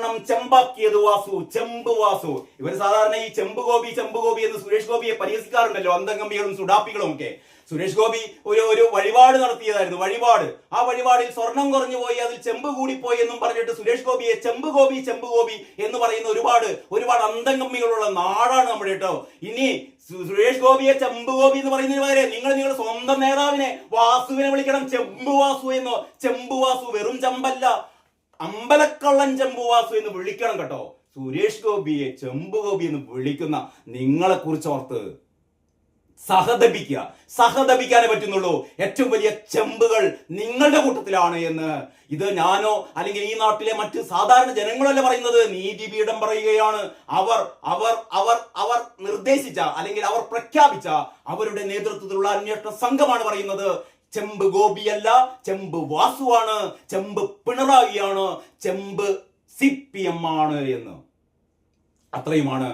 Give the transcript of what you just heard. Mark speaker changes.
Speaker 1: സ്വർണം ചെമ്പാക്കിയത് വാസു, ചെമ്പ് വാസു. ഇവർ സാധാരണ ഈ ചെമ്പ് ഗോപി എന്ന് സുരേഷ് ഗോപിയെ പരിഹസിക്കാറുണ്ടല്ലോ, അന്തംഗമ്പികളും സുഡാപ്പികളും ഒക്കെ. സുരേഷ് ഗോപി ഒരു വഴിപാട് നടത്തിയതായിരുന്നു. ആ വഴിപാടിൽ സ്വർണം കുറഞ്ഞു പോയി, അതിൽ ചെമ്പ് കൂടിപ്പോയി എന്നും പറഞ്ഞിട്ട് സുരേഷ് ഗോപിയെ ചെമ്പ് ഗോപി എന്ന് പറയുന്ന ഒരുപാട് അന്തംഗമ്മികളുള്ള നാടാണ് നമ്മുടെ കേട്ടോ. ഇനി സുരേഷ് ഗോപിയെ ചെമ്പ് ഗോപി എന്ന് പറയുന്നതിന് പകരം നിങ്ങളുടെ സ്വന്തം നേതാവിനെ വാസുവിനെ വിളിക്കണം ചെമ്പ് വാസു എന്നോ. ചെമ്പ് വാസു വെറും ചെമ്പല്ല, അമ്പലക്കള്ളൻ ചെമ്പ് വാസു എന്ന് വിളിക്കണം കേട്ടോ. സുരേഷ് ഗോപിയെ ചെമ്പ് ഗോപി എന്ന് വിളിക്കുന്ന നിങ്ങളെ കുറിച്ച് ഓർത്ത് സഹതപിക്കാനേ പറ്റുന്നുള്ളൂ. ഏറ്റവും വലിയ ചെമ്പുകൾ നിങ്ങളുടെ കൂട്ടത്തിലാണ് എന്ന് ഇത് ഞാനോ അല്ലെങ്കിൽ ഈ നാട്ടിലെ മറ്റ് സാധാരണ ജനങ്ങളല്ല പറയുന്നത്, നീതിപീഠം പറയുകയാണ്. അവർ നിർദ്ദേശിച്ച അല്ലെങ്കിൽ അവർ പ്രഖ്യാപിച്ച അവരുടെ നേതൃത്വത്തിലുള്ള അന്വേഷണ സംഘമാണ് പറയുന്നത്. ചെമ്പ് ഗോപിയല്ല, ചെമ്പ് വാസുവാണ്, ചെമ്പ് പിണറായിയാണ്, ചെമ്പ് CPM ആണ് എന്ന്. അത്രയുമാണ്